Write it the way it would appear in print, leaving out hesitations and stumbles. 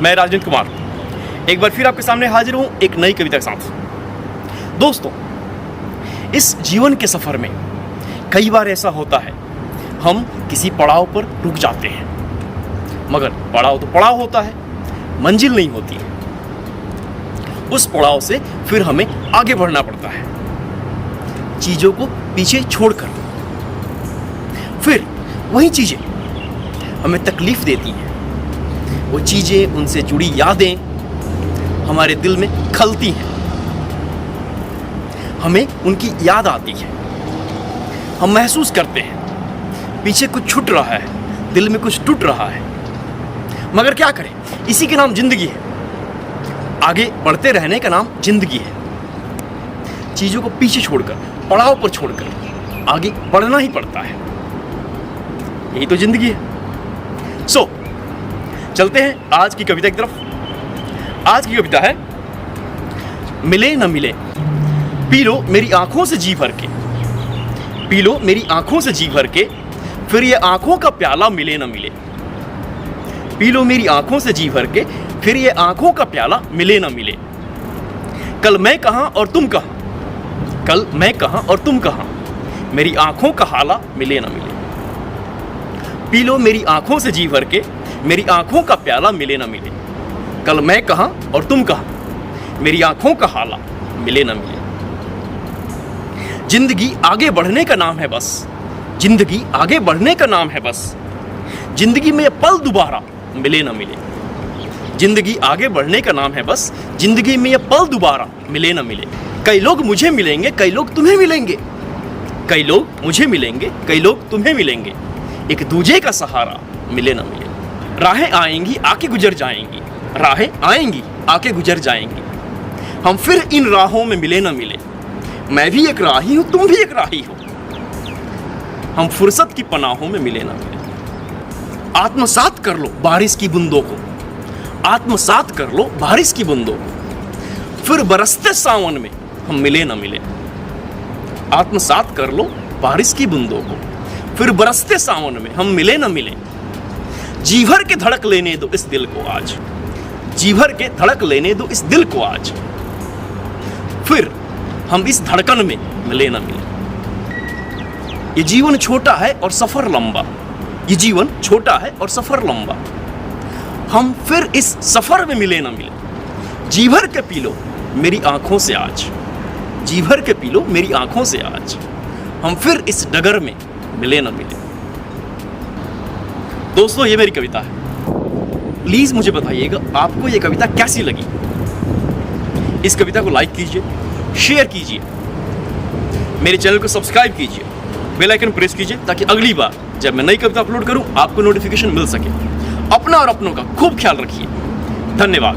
मैं राजेंद्र कुमार एक बार फिर आपके सामने हाजिर हूँ एक नई कविता के साथ। दोस्तों, इस जीवन के सफ़र में कई बार ऐसा होता है हम किसी पड़ाव पर रुक जाते हैं, मगर पड़ाव तो पड़ाव होता है, मंजिल नहीं होती है। उस पड़ाव से फिर हमें आगे बढ़ना पड़ता है, चीज़ों को पीछे छोड़कर। फिर वही चीज़ें हमें तकलीफ़ देती हैं, वो चीज़ें, उनसे जुड़ी यादें हमारे दिल में खलती हैं, हमें उनकी याद आती है। हम महसूस करते हैं पीछे कुछ छूट रहा है, दिल में कुछ टूट रहा है, मगर क्या करें, इसी के नाम जिंदगी है। आगे बढ़ते रहने का नाम जिंदगी है। चीज़ों को पीछे छोड़कर, पड़ाव पर छोड़कर आगे बढ़ना ही पड़ता है, यही तो जिंदगी है। चलते हैं आज की कविता की तरफ। आज की कविता है मिले न मिले, पी लो मेरी आंखों से जी भर के, पी लो मेरी आंखों से जी भर के, फिर ये आंखों का प्याला मिले न मिले। पी लो मेरी आंखों से जी भर के, फिर ये आंखों का प्याला मिले न मिले। कल मैं कहाँ और तुम कहाँ, कल मैं कहाँ और तुम कहाँ, मेरी आंखों का हाला मिले न मिले। पी लो मेरी आंखों से जी भर के, मेरी आंखों का प्याला मिले न मिले। कल मैं कहाँ और तुम कहाँ, मेरी आंखों का हाला मिले न मिले। जिंदगी आगे बढ़ने का नाम है बस, जिंदगी आगे बढ़ने का नाम है बस, जिंदगी में ये पल दोबारा मिले न मिले। जिंदगी आगे बढ़ने का नाम है बस, जिंदगी में ये पल दोबारा मिले न मिले। कई लोग मुझे मिलेंगे, कई लोग तुम्हें मिलेंगे, कई लोग मुझे मिलेंगे, कई लोग तुम्हें मिलेंगे। एक दूजे का सहारा मिले न मिले। राहें आएंगी आके गुजर जाएंगी, राहें आएंगी आके गुजर जाएंगी, हम फिर इन राहों में मिले न मिले। मैं भी एक राही हूं, तुम भी एक राही हो, हम फुर्सत की पनाहों में मिले न मिले। आत्मसात कर लो बारिश की बूंदों को, आत्मसात कर लो बारिश की बूंदों को, फिर बरसते सावन में हम मिले न मिले। आत्मसात कर लो बारिश की बूंदों को, फिर बरसते सावन में हम मिले न मिले। जी भर के धड़क लेने दो इस दिल को आज, जी भर के धड़क लेने दो इस दिल को आज, फिर हम इस धड़कन में मिले न मिले। ये जीवन छोटा है और सफर लंबा, ये जीवन छोटा है और सफर लंबा, हम फिर इस सफर में मिले न मिले। जी भर के पी लो मेरी आंखों से आज, जी भर के पी लो मेरी आंखों से आज, हम फिर इस डगर में मिले न मिले। दोस्तों, ये मेरी कविता है। प्लीज़ मुझे बताइएगा आपको ये कविता कैसी लगी। इस कविता को लाइक कीजिए, शेयर कीजिए, मेरे चैनल को सब्सक्राइब कीजिए, बेल आइकन प्रेस कीजिए ताकि अगली बार जब मैं नई कविता अपलोड करूं आपको नोटिफिकेशन मिल सके। अपना और अपनों का खूब ख्याल रखिए। धन्यवाद।